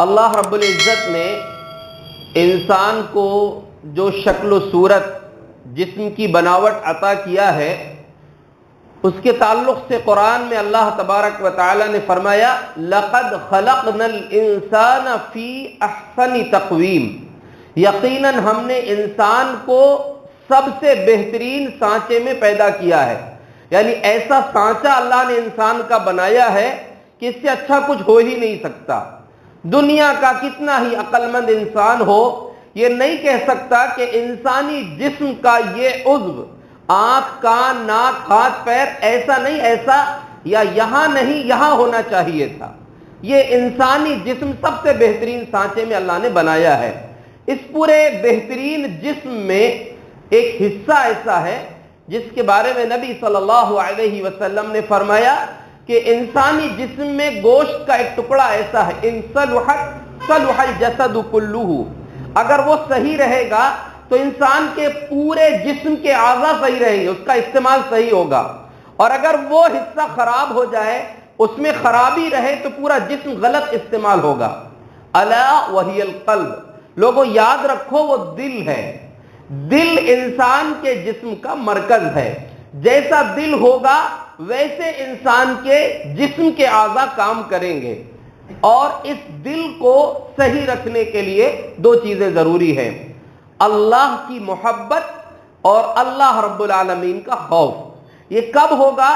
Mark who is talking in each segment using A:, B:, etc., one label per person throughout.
A: اللہ رب العزت نے انسان کو جو شکل و صورت جسم کی بناوٹ عطا کیا ہے، اس کے تعلق سے قرآن میں اللہ تبارک و تعالی نے فرمایا لَقَدْ خَلَقْنَا الْإِنسَانَ فِي أَحْسَنِ تَقْوِيمٍ، یقیناً ہم نے انسان کو سب سے بہترین سانچے میں پیدا کیا ہے۔ یعنی ایسا سانچہ اللہ نے انسان کا بنایا ہے کہ اس سے اچھا کچھ ہو ہی نہیں سکتا۔ دنیا کا کتنا ہی عقل مند انسان ہو، یہ نہیں کہہ سکتا کہ انسانی جسم کا یہ عضو، آنکھ، کان، ناک، ہاتھ، پیر، ایسا نہیں، ایسا یا یہاں نہیں، یہاں ہونا چاہیے تھا۔ یہ انسانی جسم سب سے بہترین سانچے میں اللہ نے بنایا ہے۔ اس پورے بہترین جسم میں ایک حصہ ایسا ہے جس کے بارے میں نبی صلی اللہ علیہ وسلم نے فرمایا کہ انسانی جسم میں گوشت کا ایک ٹکڑا ایسا ہے، ان صلحت صلح الجسد کلہ، اگر وہ صحیح رہے گا تو انسان کے پورے جسم کے اعضاء صحیح رہیں گے، اس کا استعمال صحیح ہوگا، اور اگر وہ حصہ خراب ہو جائے، اس میں خرابی رہے تو پورا جسم غلط استعمال ہوگا۔ الا وہی القلب، لوگوں یاد رکھو وہ دل ہے۔ دل انسان کے جسم کا مرکز ہے، جیسا دل ہوگا ویسے انسان کے جسم کے اعضاء کام کریں گے، اور اس دل کو صحیح رکھنے کے لیے دو چیزیں ضروری ہیں، اللہ کی محبت اور اللہ رب العالمین کا خوف۔ یہ کب ہوگا؟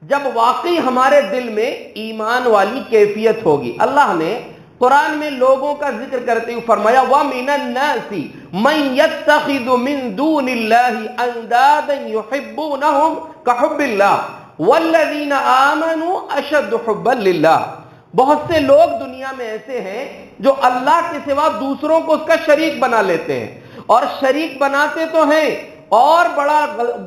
A: جب واقعی ہمارے دل میں ایمان والی کیفیت ہوگی۔ اللہ نے قرآن میں لوگوں کا ذکر کرتے ہوئے فرمایا وَمِنَ النَّاسِ مَن يَتَّخِذُ مِن دُونِ اللَّهِ أَندَادًا يُحِبُّونَهُمْ كَحُبِّ اللَّهِ وَالَّذِينَ آمَنُوا أَشَدُّ حُبًّا لِلَّهِ، بہت سے لوگ دنیا میں ایسے ہیں جو اللہ کے سوا دوسروں کو اس کا شریک بنا لیتے ہیں، اور شریک بناتے تو ہیں، اور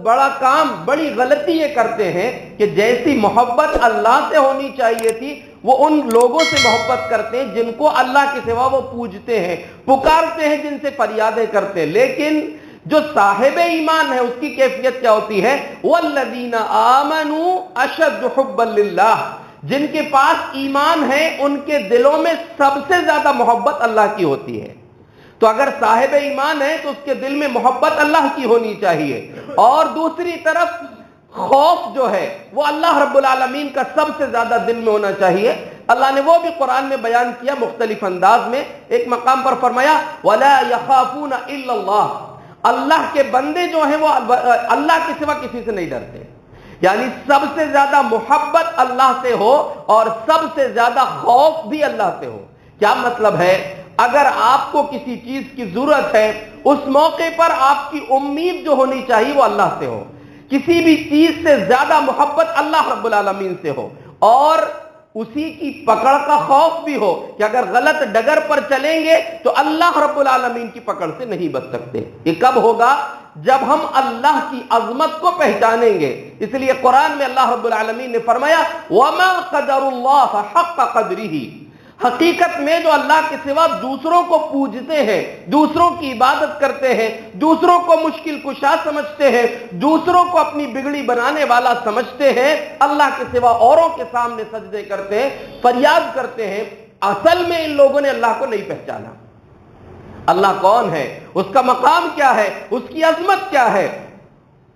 A: بڑا کام، بڑی غلطی یہ کرتے ہیں کہ جیسی محبت اللہ سے ہونی چاہیے تھی وہ ان لوگوں سے محبت کرتے ہیں جن کو اللہ کے سوا وہ پوجتے ہیں، پکارتے ہیں، جن سے فریادیں کرتے ہیں۔ لیکن جو صاحب ایمان ہے اس کی کیفیت کیا ہوتی ہے؟ والذین آمنوا اشد حبا للہ، جن کے پاس ایمان ہے ان کے دلوں میں سب سے زیادہ محبت اللہ کی ہوتی ہے۔ تو اگر صاحب ایمان ہے تو اس کے دل میں محبت اللہ کی ہونی چاہیے، اور دوسری طرف خوف جو ہے وہ اللہ رب العالمین کا سب سے زیادہ دل میں ہونا چاہیے۔ اللہ نے وہ بھی قرآن میں بیان کیا مختلف انداز میں۔ ایک مقام پر فرمایا وَلَا يَخَافُونَ إِلَّا اللَّهِ، اللہ کے بندے جو ہیں وہ اللہ کے سوا کسی سے نہیں ڈرتے، یعنی سب سے زیادہ محبت اللہ سے ہو اور سب سے زیادہ خوف بھی اللہ سے ہو۔ کیا مطلب ہے؟ اگر آپ کو کسی چیز کی ضرورت ہے، اس موقع پر آپ کی امید جو ہونی چاہیے وہ اللہ سے ہو، کسی بھی چیز سے زیادہ محبت اللہ رب العالمین سے ہو، اور اسی کی پکڑ کا خوف بھی ہو کہ اگر غلط ڈگر پر چلیں گے تو اللہ رب العالمین کی پکڑ سے نہیں بچ سکتے۔ یہ کب ہوگا؟ جب ہم اللہ کی عظمت کو پہچانیں گے۔ اس لیے قرآن میں اللہ رب العالمین نے فرمایا وَمَا قَدَرُ اللَّهَ حَقَّ قَدْرِهِ، حقیقت میں جو اللہ کے سوا دوسروں کو پوجتے ہیں، دوسروں کی عبادت کرتے ہیں، دوسروں کو مشکل کشا سمجھتے ہیں، دوسروں کو اپنی بگڑی بنانے والا سمجھتے ہیں، اللہ کے سوا اوروں کے سامنے سجدے کرتے ہیں، فریاد کرتے ہیں، اصل میں ان لوگوں نے اللہ کو نہیں پہچانا۔ اللہ کون ہے، اس کا مقام کیا ہے، اس کی عظمت کیا ہے۔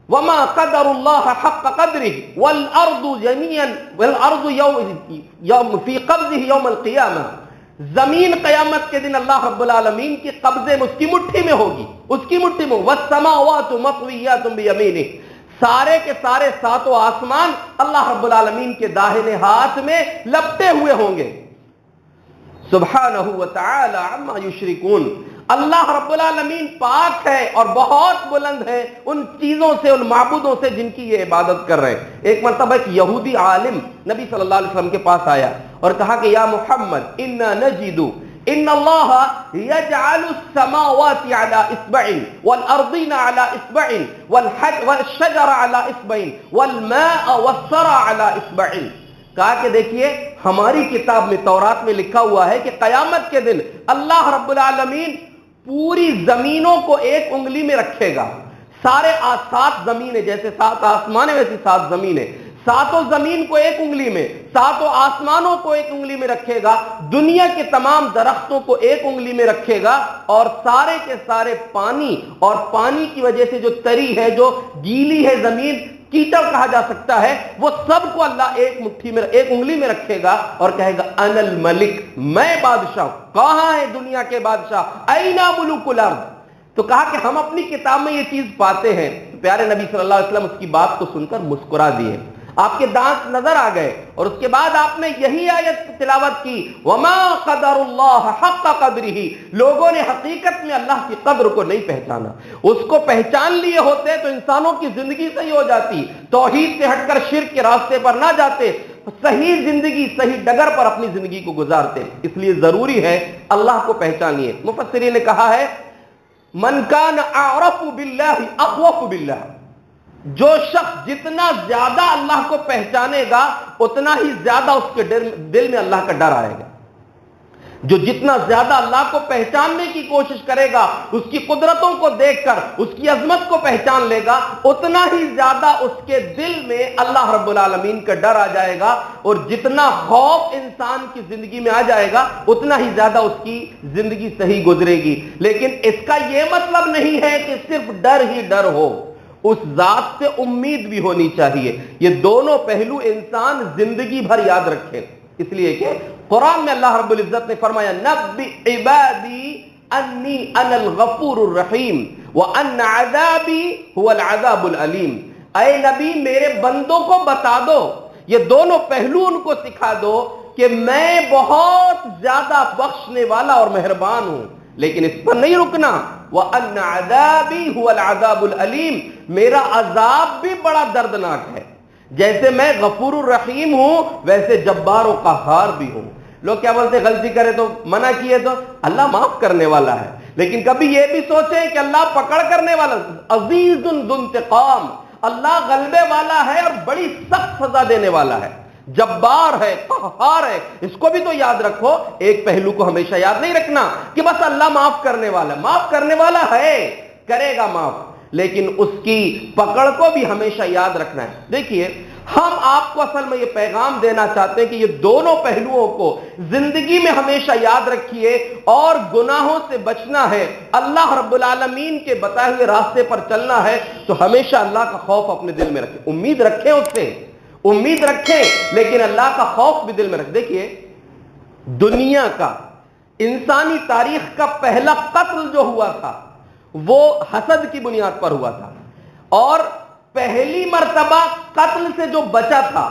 A: وَمَا قَدَرُ اللَّهَ حَقَّ قَدْرِهِ وَالْأَرْضُ جَمِيعًا وَالْأَرْضُ فِي قَبْضِهِ يَوْمَ الْقِيَامَةِ، زمین قیامت کے دن اللہ رب العالمین کے قبضے میں، اس کی مٹھی میں ہوگی، اس کی مٹھی میں۔ وَالسَّمَاوَاتُ مَطْوِيَّاتٌ بِيَمِينِهِ، سارے کے سارے ساتوں آسمان اللہ رب العالمین کے داہنے ہاتھ میں لپٹے ہوئے ہوں گے۔ سبحانہ وتعالی عما یشرکون، اللہ رب العالمین پاک ہے اور بہت بلند ہے ان چیزوں سے، ان معبودوں سے جن کی یہ عبادت کر رہے ہیں۔ ایک مرتبہ ایک یہودی عالم نبی صلی اللہ علیہ وسلم کے پاس آیا اور کہا کہ یا محمد انا نجد ان اللہ یجعل السماوات علی اصبع والارضین علی اصبع والشجر علی اصبع والماء والثرى علی اصبع، کہا کہ دیکھیے ہماری کتاب میں تورات میں لکھا ہوا ہے کہ قیامت کے دن اللہ رب العالمین پوری زمینوں کو ایک انگلی میں رکھے گا، سارے 7 زمینیں، جیسے 7 آسمانیں ویسی 7 زمینیں، ساتوں زمین کو ایک انگلی میں، ساتوں آسمانوں کو ایک انگلی میں رکھے گا، دنیا کے تمام درختوں کو ایک انگلی میں رکھے گا، اور سارے کے سارے پانی، اور پانی کی وجہ سے جو تری ہے، جو گیلی ہے زمین، کیچڑ کہا جا سکتا ہے، وہ سب کو اللہ ایک مٹھی میں، ایک انگلی میں رکھے گا اور کہے گا انا الملک، میں بادشاہ ہوں۔ کہاں ہے دنیا کے بادشاہ؟ اینا ملوک الارض؟ تو کہا کہ ہم اپنی کتاب میں یہ چیز پاتے ہیں۔ پیارے نبی صلی اللہ علیہ وسلم اس کی بات کو سن کر مسکرا دیے، آپ کے دانت نظر آ گئے، اور اس کے بعد آپ نے یہی آیت تلاوت کی، وما قدر اللہ حق قدرہ، لوگوں نے حقیقت میں اللہ کی قدر کو نہیں پہچانا۔ اس کو پہچان لیے ہوتے تو انسانوں کی زندگی صحیح ہو جاتی، توحید سے ہٹ کر شرک کے راستے پر نہ جاتے، صحیح زندگی، صحیح ڈگر پر اپنی زندگی کو گزارتے۔ اس لیے ضروری ہے اللہ کو پہچانیے۔ مفسرین نے کہا ہے من کان اعرف باللہ اخوف باللہ، جو شخص جتنا زیادہ اللہ کو پہچانے گا اتنا ہی زیادہ اس کے دل میں اللہ کا ڈر آئے گا۔ جو جتنا زیادہ اللہ کو پہچاننے کی کوشش کرے گا، اس کی قدرتوں کو دیکھ کر اس کی عظمت کو پہچان لے گا، اتنا ہی زیادہ اس کے دل میں اللہ رب العالمین کا ڈر آ جائے گا، اور جتنا خوف انسان کی زندگی میں آ جائے گا اتنا ہی زیادہ اس کی زندگی صحیح گزرے گی۔ لیکن اس کا یہ مطلب نہیں ہے کہ صرف ڈر ہی ڈر ہو، اس ذات سے امید بھی ہونی چاہیے۔ یہ دونوں پہلو انسان زندگی بھر یاد رکھے، اس لیے کہ قرآن میں اللہ رب العزت نے فرمایا نبئ عبادی انی انا الغفور الرحیم وان عذابی هو العذاب العلیم، اے نبی میرے بندوں کو بتا دو، یہ دونوں پہلو ان کو سکھا دو کہ میں بہت زیادہ بخشنے والا اور مہربان ہوں، لیکن اس پر نہیں رکنا، وَأَنَّ عَذَابِي هُوَ الْعَذَابُ الْعَلِيمُ، میرا عذاب بھی بڑا دردناک ہے۔ جیسے میں غفور الرحیم ہوں ویسے جبار و قہار بھی ہوں۔ لوگ کیا بولتے ہیں؟ غلطی کرے تو منع کیے تو اللہ معاف کرنے والا ہے، لیکن کبھی یہ بھی سوچیں کہ اللہ پکڑ کرنے والا، عزیز ذو انتقام، اللہ غلبے والا ہے اور بڑی سخت سزا دینے والا ہے، جبار ہے، قہار ہے۔ اس کو بھی تو یاد رکھو، ایک پہلو کو ہمیشہ یاد نہیں رکھنا کہ بس اللہ معاف کرنے والا، معاف کرنے والا ہے، کرے گا معاف، لیکن اس کی پکڑ کو بھی ہمیشہ یاد رکھنا ہے۔ دیکھیے ہم آپ کو اصل میں یہ پیغام دینا چاہتے ہیں کہ یہ دونوں پہلوؤں کو زندگی میں ہمیشہ یاد رکھیے، اور گناہوں سے بچنا ہے، اللہ رب العالمین کے بتائے ہوئے راستے پر چلنا ہے، تو ہمیشہ اللہ کا خوف اپنے دل میں رکھیں، امید رکھیں اس سے، امید رکھیں، لیکن اللہ کا خوف بھی دل میں رکھ۔ دیکھیے دنیا کا، انسانی تاریخ کا پہلا قتل جو ہوا تھا وہ حسد کی بنیاد پر ہوا تھا، اور پہلی مرتبہ قتل سے جو بچا تھا،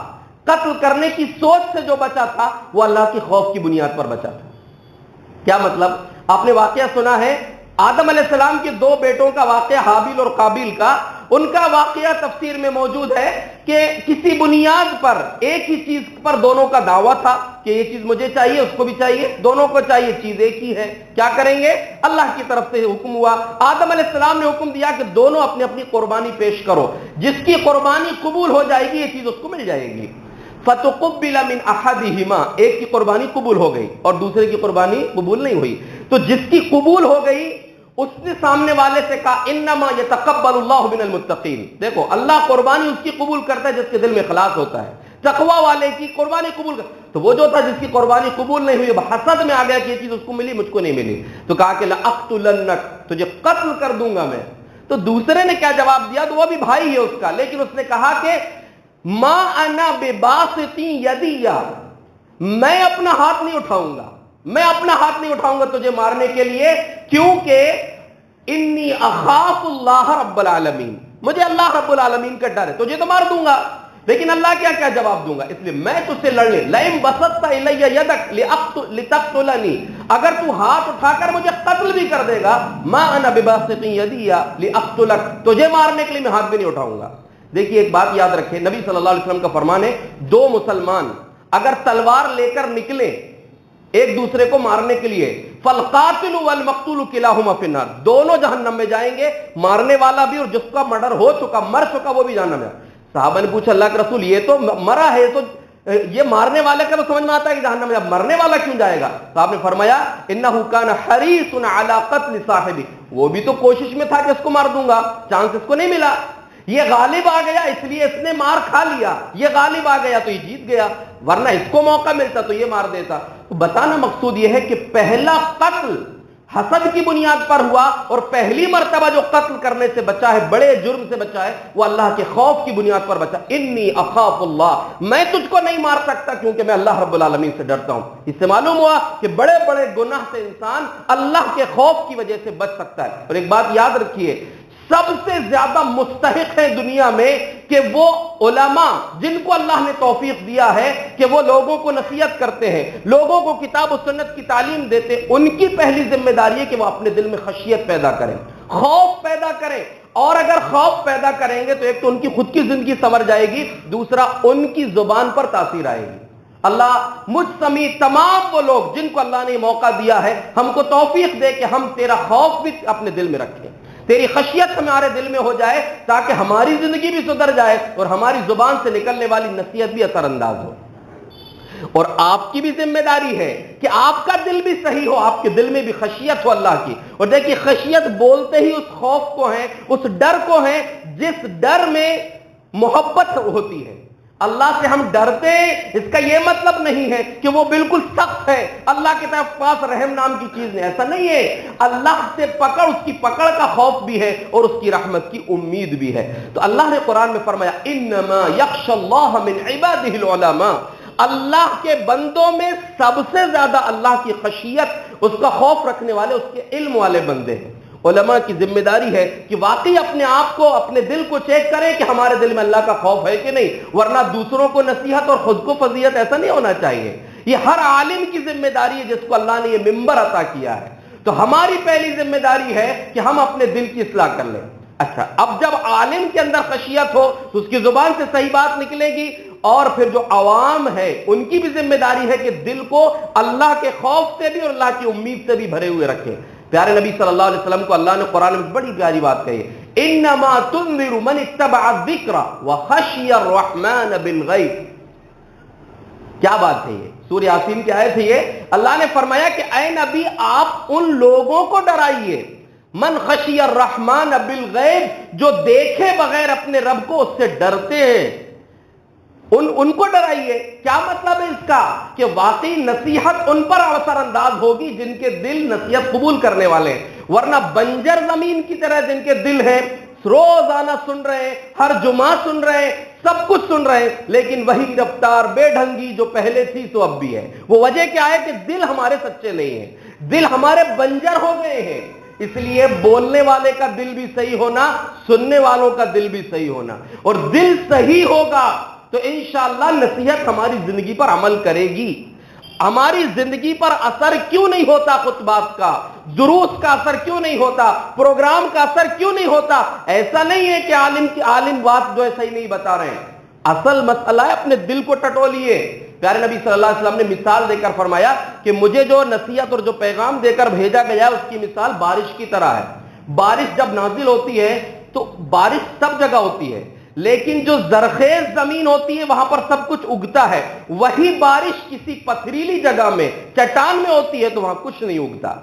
A: قتل کرنے کی سوچ سے جو بچا تھا، وہ اللہ کی خوف کی بنیاد پر بچا تھا۔ کیا مطلب؟ آپ نے واقعہ سنا ہے آدم علیہ السلام کے دو بیٹوں کا واقعہ، حابیل اور قابیل کا۔ ان کا واقعہ تفسیر میں موجود ہے کہ کسی بنیاد پر ایک ہی چیز پر دونوں کا دعویٰ تھا کہ یہ چیز مجھے چاہیے، اس کو بھی چاہیے، دونوں کو چاہیے، چیز ایک ہی ہے، کیا کریں گے؟ اللہ کی طرف سے حکم ہوا، آدم علیہ السلام نے حکم دیا کہ دونوں اپنی اپنی قربانی پیش کرو، جس کی قربانی قبول ہو جائے گی یہ چیز اس کو مل جائے گی۔ فَتُقُبِّلَ مِنْ أَحَدِهِمَا، ایک کی قربانی قبول ہو گئی اور دوسرے کی قربانی قبول نہیں ہوئی، تو جس کی قبول ہو گئی اس نے سامنے والے سے کہا انما يتقبل الله من المتقین، دیکھو اللہ قربانی اس کی قبول کرتا ہے جس کے دل میں اخلاص ہوتا ہے، تقوی والے کی قربانی قبول کر۔ تو وہ جو تھا جس کی قربانی قبول نہیں ہوئی، حسد میں آ گیا کہ یہ چیز اس کو ملی مجھ کو نہیں ملی، تو کہا کہ لأقتلنک، تجھے قتل کر دوں گا میں۔ تو دوسرے نے کیا جواب دیا؟ تو وہ بھی بھائی ہے اس کا، لیکن اس نے کہا کہ ما انا بباسط یدی، میں اپنا ہاتھ نہیں اٹھاؤں گا، میں اپنا ہاتھ نہیں اٹھاؤں گا تجھے مارنے کے لیے، کیونکہ انی اخاف اللہ رب العالمین، مجھے اللہ رب العالمین کا ڈر ہے، تجھے تو مار دوں گا لیکن اللہ کیا جواب دوں گا، اس لیے میں تجھ سے لڑنے، لئن بسطت الی یدک لتقتلنی، اگر تو ہاتھ اٹھا کر مجھے قتل بھی کر دے گا، ما انا بباسط یدی لاقتلک، تجھے مارنے کے لیے میں ہاتھ بھی نہیں اٹھاؤں گا۔ دیکھیے ایک بات یاد رکھیں، نبی صلی اللہ علیہ وسلم کا فرمان ہے، دو مسلمان اگر تلوار لے کر نکلے ایک دوسرے کو مارنے کے لیے، فالقاتل والمقتول کلاہما فی النار، دونوں جہنم میں جائیں گے، مارنے والا بھی اور جس کا مرڈر ہو چکا، مر چکا، وہ بھی جہنم میں۔ صحابہ نے پوچھا اللہ کے رسول یہ تو مرا ہے، تو یہ مارنے والے کا تو سمجھ میں آتا ہے کہ جہنم میں، اب مرنے والا کیوں جائے گا؟ صاحب نے فرمایا انہ کان حریص علی قتل صاحبہ، وہ بھی تو کوشش میں تھا کہ اس کو مار دوں گا، چانس اس کو نہیں ملا۔ یہ غالب آ گیا اس لیے اس نے مار کھا لیا، یہ غالب آ گیا تو یہ جیت گیا، ورنہ اس کو موقع ملتا تو یہ مار دیتا۔ تو بتانا مقصود یہ ہے کہ پہلا قتل حسد کی بنیاد پر ہوا، اور پہلی مرتبہ جو قتل کرنے سے بچا ہے، بڑے جرم سے بچا ہے، وہ اللہ کے خوف کی بنیاد پر بچا۔ انی اخاف اللہ، میں تجھ کو نہیں مار سکتا کیونکہ میں اللہ رب العالمین سے ڈرتا ہوں۔ اس سے معلوم ہوا کہ بڑے بڑے گناہ سے انسان اللہ کے خوف کی وجہ سے بچ سکتا ہے۔ اور ایک بات یاد رکھیے، سب سے زیادہ مستحق ہیں دنیا میں کہ وہ علماء جن کو اللہ نے توفیق دیا ہے کہ وہ لوگوں کو نصیحت کرتے ہیں، لوگوں کو کتاب و سنت کی تعلیم دیتے ہیں، ان کی پہلی ذمہ داری ہے کہ وہ اپنے دل میں خشیت پیدا کریں، خوف پیدا کریں۔ اور اگر خوف پیدا کریں گے تو ایک تو ان کی خود کی زندگی سنور جائے گی، دوسرا ان کی زبان پر تاثیر آئے گی۔ اللہ مجھ سمیت تمام وہ لوگ جن کو اللہ نے موقع دیا ہے، ہم کو توفیق دے کہ ہم تیرا خوف بھی اپنے دل میں رکھیں، تیری خشیت ہمارے دل میں ہو جائے، تاکہ ہماری زندگی بھی سدھر جائے اور ہماری زبان سے نکلنے والی نصیحت بھی اثر انداز ہو۔ اور آپ کی بھی ذمہ داری ہے کہ آپ کا دل بھی صحیح ہو، آپ کے دل میں بھی خشیت ہو اللہ کی۔ اور دیکھیے خشیت بولتے ہی اس خوف کو ہے، اس ڈر کو ہے جس ڈر میں محبت ہوتی ہے۔ اللہ سے ہم ڈرتے ہیں، اس کا یہ مطلب نہیں ہے کہ وہ بالکل سخت ہے، اللہ کے طرف پاس رحم نام کی چیز نہیں، ایسا نہیں ہے۔ اللہ سے پکڑ، اس کی پکڑ کا خوف بھی ہے اور اس کی رحمت کی امید بھی ہے۔ تو اللہ نے قرآن میں فرمایا انما یخشی اللہ من عبادہ العلماء، اللہ کے بندوں میں سب سے زیادہ اللہ کی خشیت، اس کا خوف رکھنے والے، اس کے علم والے بندے ہیں۔ علماء کی ذمہ داری ہے کہ واقعی اپنے آپ کو، اپنے دل کو چیک کریں کہ ہمارے دل میں اللہ کا خوف ہے کہ نہیں، ورنہ دوسروں کو نصیحت اور خود کو فضیلت، ایسا نہیں ہونا چاہیے۔ یہ ہر عالم کی ذمہ داری ہے جس کو اللہ نے یہ منبر عطا کیا ہے۔ تو ہماری پہلی ذمہ داری ہے کہ ہم اپنے دل کی اصلاح کر لیں۔ اچھا، اب جب عالم کے اندر خشیت ہو تو اس کی زبان سے صحیح بات نکلے گی، اور پھر جو عوام ہے ان کی بھی ذمہ داری ہے کہ دل کو اللہ کے خوف سے بھی اور اللہ کی امید سے بھی بھرے ہوئے رکھیں۔ پیارے نبی صلی اللہ علیہ وسلم کو اللہ نے قرآن میں بڑی پیاری بات کہی ہے، انما تنذر من اتبع الذکر وخشی الرحمن بالغیب۔ کیا بات ہے یہ؟ سورہ یاسین کی آیت ہے یہ۔ اللہ نے فرمایا کہ اے نبی آپ ان لوگوں کو ڈرائیے، من خشی الرحمن بالغیب، جو دیکھے بغیر اپنے رب کو، اس سے ڈرتے ہیں، ان کو ڈرائیے۔ کیا مطلب ہے اس کا؟ کہ واقعی نصیحت ان پر اثر انداز ہوگی جن کے دل نصیحت قبول کرنے والے ہیں، ورنہ بنجر زمین کی طرح جن کے دل ہیں، روزانہ سن رہے ہیں، ہر جمعہ سن رہے ہیں، سب کچھ سن رہے ہیں، لیکن وہی رفتار بے ڈھنگی جو پہلے تھی سو اب بھی ہے۔ وہ وجہ کیا ہے کہ دل ہمارے سچے نہیں ہیں، دل ہمارے بنجر ہو گئے ہیں۔ اس لیے بولنے والے کا دل بھی صحیح ہونا، سننے والوں کا دل بھی صحیح ہونا، اور دل صحیح ہوگا تو انشاءاللہ نصیحت ہماری زندگی پر عمل کرے گی۔ ہماری زندگی پر اثر کیوں نہیں ہوتا خطبات کا، دروس کا اثر کیوں نہیں ہوتا، پروگرام کا اثر کیوں نہیں ہوتا؟ ایسا نہیں ہے کہ عالم بات جو ہے صحیح نہیں بتا رہے ہیں، اصل مسئلہ ہے اپنے دل کو ٹٹولیے۔ پیارے نبی صلی اللہ علیہ وسلم نے مثال دے کر فرمایا کہ مجھے جو نصیحت اور جو پیغام دے کر بھیجا گیا اس کی مثال بارش کی طرح ہے۔ بارش جب نازل ہوتی ہے تو بارش سب جگہ ہوتی ہے، لیکن جو زرخیز زمین ہوتی ہے وہاں پر سب کچھ اگتا ہے، وہی بارش کسی پتھریلی جگہ میں، چٹان میں ہوتی ہے تو وہاں کچھ نہیں اگتا۔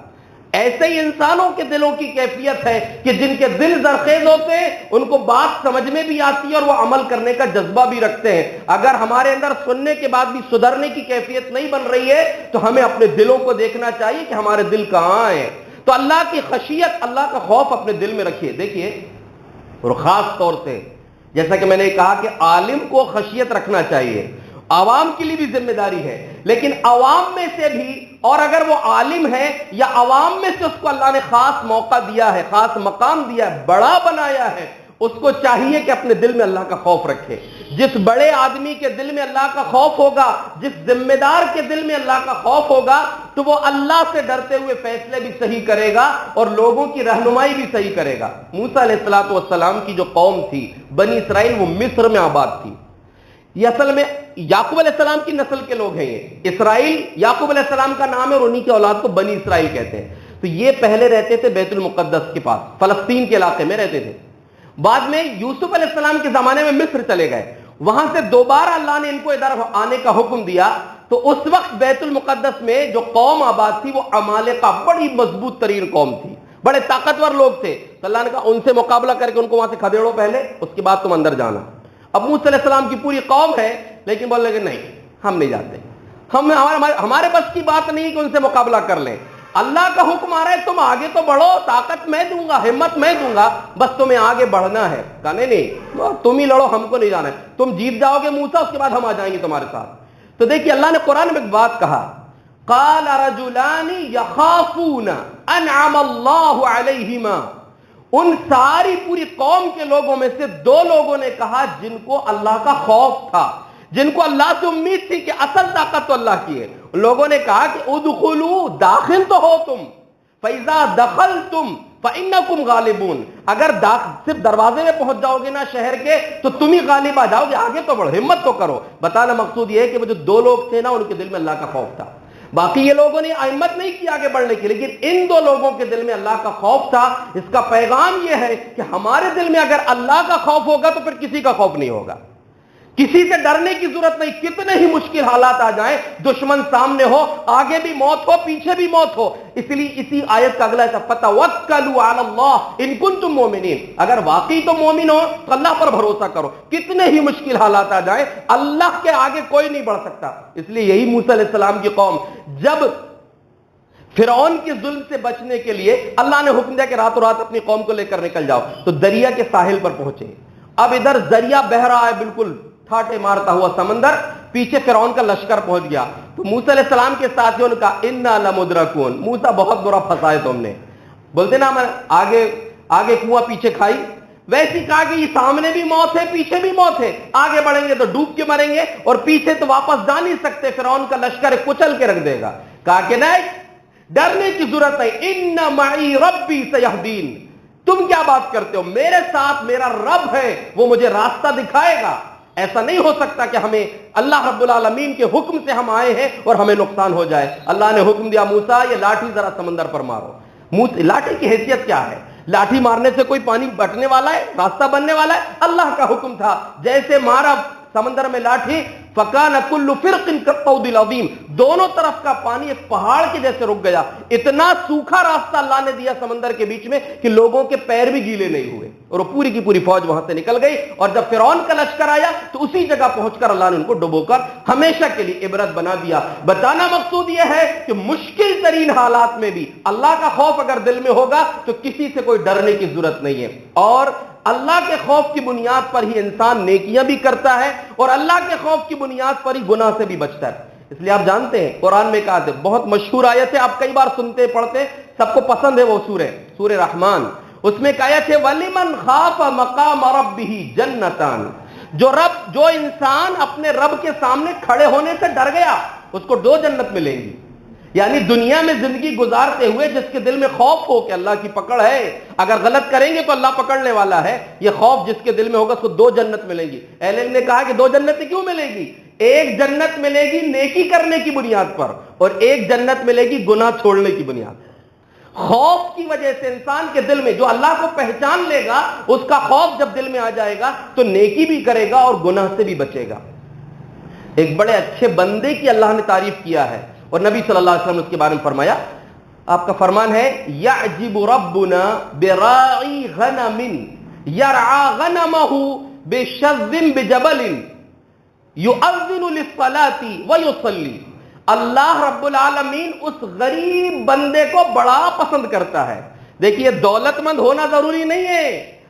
A: ایسے ہی انسانوں کے دلوں کی کیفیت ہے کہ جن کے دل زرخیز ہوتے ہیں ان کو بات سمجھ میں بھی آتی ہے اور وہ عمل کرنے کا جذبہ بھی رکھتے ہیں۔ اگر ہمارے اندر سننے کے بعد بھی سدھرنے کی کیفیت نہیں بن رہی ہے تو ہمیں اپنے دلوں کو دیکھنا چاہیے کہ ہمارے دل کہاں ہیں۔ تو اللہ کی خشیت، اللہ کا خوف اپنے دل میں رکھیے۔ دیکھیے، اور خاص طور سے جیسا کہ میں نے کہا کہ عالم کو خشیت رکھنا چاہیے، عوام کے لیے بھی ذمہ داری ہے، لیکن عوام میں سے بھی، اور اگر وہ عالم ہے یا عوام میں سے اس کو اللہ نے خاص موقع دیا ہے، خاص مقام دیا ہے، بڑا بنایا ہے، اس کو چاہیے کہ اپنے دل میں اللہ کا خوف رکھے۔ جس بڑے آدمی کے دل میں اللہ کا خوف ہوگا، جس ذمہ دار کے دل میں اللہ کا خوف ہوگا، تو وہ اللہ سے ڈرتے ہوئے فیصلے بھی صحیح کرے گا اور لوگوں کی رہنمائی بھی صحیح کرے گا۔ موسیٰ علیہ السلام کی جو قوم تھی بنی اسرائیل، وہ مصر میں آباد تھی۔ یہ اصل میں یعقوب علیہ السلام کی نسل کے لوگ ہیں۔ یہ اسرائیل یعقوب علیہ السلام کا نام ہے اور انہی کی اولاد کو بنی اسرائیل کہتے ہیں۔ تو یہ پہلے رہتے تھے بیت المقدس کے پاس، فلسطین کے علاقے میں رہتے تھے۔ بعد میں یوسف علیہ السلام کے زمانے میں مصر چلے گئے، وہاں سے دوبارہ اللہ نے ان کو ادھر آنے کا حکم دیا۔ تو اس وقت بیت المقدس میں جو قوم آباد تھی وہ عمالقہ، بڑی مضبوط ترین قوم تھی، بڑے طاقتور لوگ تھے. تو اللہ نے کہا ان سے مقابلہ کر کے ان کو وہاں سے کھدیڑو پہلے, اس کے بعد تم اندر جانا. اب موسیٰ علیہ السلام کی پوری قوم ہے, لیکن بولنے کہ نہیں, ہم نہیں جاتے, ہمارے بس کی بات نہیں کہ ان سے مقابلہ کر لیں. اللہ کا حکم آ رہا ہے تم آگے تو بڑھو, طاقت میں دوں گا, ہمت میں دوں گا, بس تمہیں آگے بڑھنا ہے. کہا نہیں تم ہی لڑو, ہم کو نہیں جانا ہے. تم جیت جاؤ گے موسیٰ, اس کے بعد ہم آ جائیں گے تمہارے ساتھ. تو دیکھیے اللہ نے قرآن میں ایک بات کہا, قال رجلان يخافون انعم اللہ علیہما. ان ساری پوری قوم کے لوگوں میں سے دو لوگوں نے کہا جن کو اللہ کا خوف تھا, جن کو اللہ سے امید تھی کہ اصل طاقت تو اللہ کی ہے. لوگوں نے کہا کہ ادخلوا, داخل تو ہو تم, فَإِذَا دَخَلْتُمْ فَإِنَّكُمْ غَالِبُونَ. اگر صرف دروازے میں پہنچ جاؤ گے نا شہر کے تو تم ہی غالب آ جاؤ گے, آگے تو بڑھو, ہمت تو کرو. بتانا مقصود یہ ہے کہ وہ جو دو لوگ تھے نا ان کے دل میں اللہ کا خوف تھا. باقی یہ لوگوں نے ہمت نہیں کی آگے بڑھنے کی, لیکن ان دو لوگوں کے دل میں اللہ کا خوف تھا. اس کا پیغام یہ ہے کہ ہمارے دل میں اگر اللہ کا خوف ہوگا تو پھر کسی کا خوف نہیں ہوگا, کسی سے ڈرنے کی ضرورت نہیں. کتنے ہی مشکل حالات آ جائیں, دشمن سامنے ہو, آگے بھی موت ہو, پیچھے بھی موت ہو. اس لیے اسی آیت کا اگلا حصہ فَتَوَكَّلُوا عَلَى اللَّهِ إِن كُنتُم مُؤْمِنِينَ. اگر واقعی تو مومن ہو تو اللہ پر بھروسہ کرو. کتنے ہی مشکل حالات آ جائیں, اللہ کے آگے کوئی نہیں بڑھ سکتا. اس لیے یہی موسیٰ علیہ السلام کی قوم جب فرعون کے ظلم سے بچنے کے لیے اللہ نے حکم دیا کہ راتوں رات اپنی قوم کو لے کر نکل جاؤ, تو دریا کے ساحل پر پہنچے. اب ادھر دریا بہہ رہا ہے, بالکل ٹھاٹے مارتا ہوا سمندر, پیچھے فرعون کا لشکر پہنچ گیا. تو موسیٰ علیہ السلام کے ساتھیوں نے کہا انا لمدرکون, موسیٰ بہت برا پھنسا ہے تم نے. بولتے نا میں آگے کنواں پیچھے کھائی, ویسی کہا کہ یہ سامنے بھی موت ہے, پیچھے بھی موت ہے, آگے بڑھیں گے تو ڈوب کے مریں گے, اور پیچھے تو واپس جا نہیں سکتے, فرعون کا لشکر کچل کے رکھ دے گا. کہا کہ نہیں, ڈرنے کی ضرورت ہے, ان معی ربی سیہدین. تم کیا بات کرتے ہو, میرے ساتھ میرا رب ہے, وہ مجھے راستہ دکھائے گا. ایسا نہیں ہو سکتا کہ ہمیں اللہ رب العالمین کے حکم سے ہم آئے ہیں اور ہمیں نقصان ہو جائے. اللہ نے حکم دیا موسیٰ یہ لاٹھی ذرا سمندر پر مارو. لاٹھی کی حیثیت کیا ہے, لاٹھی مارنے سے کوئی پانی بٹنے والا ہے, راستہ بننے والا ہے؟ اللہ کا حکم تھا. جیسے مارا سمندر میں لاٹھی, فَكَانَ كُلُّ فِرْقٍ كَالطَّوْدِ الْعَظِيمِ, دونوں طرف کا پانی ایک پہاڑ کے جیسے رک گیا. اتنا سوکھا راستہ اللہ نے دیا سمندر کے بیچ میں کہ لوگوں کے پیر بھی گیلے نہیں ہوئے, اور وہ پوری کی پوری فوج وہاں سے نکل گئی. اور جب فرعون کا لشکر آیا تو اسی جگہ پہنچ کر اللہ نے ان کو ڈبو کر ہمیشہ کے لیے عبرت بنا دیا. بتانا مقصود یہ ہے کہ مشکل ترین حالات میں بھی اللہ کا خوف اگر دل میں ہوگا تو کسی سے کوئی ڈرنے کی ضرورت نہیں ہے. اور اللہ کے خوف کی بنیاد پر ہی انسان نیکیاں بھی کرتا ہے, اور اللہ کے خوف کی بنیاد پر ہی گناہ سے بھی بچتا ہے. اس لیے آپ جانتے ہیں قرآن میں کہا ہے, بہت مشہور آیت ہے, آپ کئی بار سنتے پڑھتے, سب کو پسند ہے وہ سورہ رحمان. اس میں ایک آیت ہے وَلِمَنْ خَافَ مَقَامَ رَبِّهِ جَنَّتَانِ. جو انسان اپنے رب کے سامنے کھڑے ہونے سے ڈر گیا, اس کو 2 جنت ملیں گی. یعنی دنیا میں زندگی گزارتے ہوئے جس کے دل میں خوف ہو کہ اللہ کی پکڑ ہے, اگر غلط کریں گے تو اللہ پکڑنے والا ہے, یہ خوف جس کے دل میں ہوگا اس کو 2 جنت ملیں گی. اہل علم نے کہا کہ 2 جنتیں کیوں ملے گی؟ ایک جنت ملے گی نیکی کرنے کی بنیاد پر, اور ایک جنت ملے گی گناہ چھوڑنے کی بنیاد پر. خوف کی وجہ سے انسان کے دل میں, جو اللہ کو پہچان لے گا, اس کا خوف جب دل میں آ جائے گا تو نیکی بھی کرے گا اور گناہ سے بھی بچے گا. ایک بڑے اچھے بندے کی اللہ نے تعریف کیا ہے, اور نبی صلی اللہ علیہ وسلم نے اس کے بارے میں فرمایا, آپ کا فرمان ہے یعجب ربنا براعی غنم یرعى غنمه بشذ بجبل یؤذن للصلاة ویصلی. اللہ رب العالمین اس غریب بندے کو بڑا پسند کرتا ہے. دیکھیے دولت مند ہونا ضروری نہیں ہے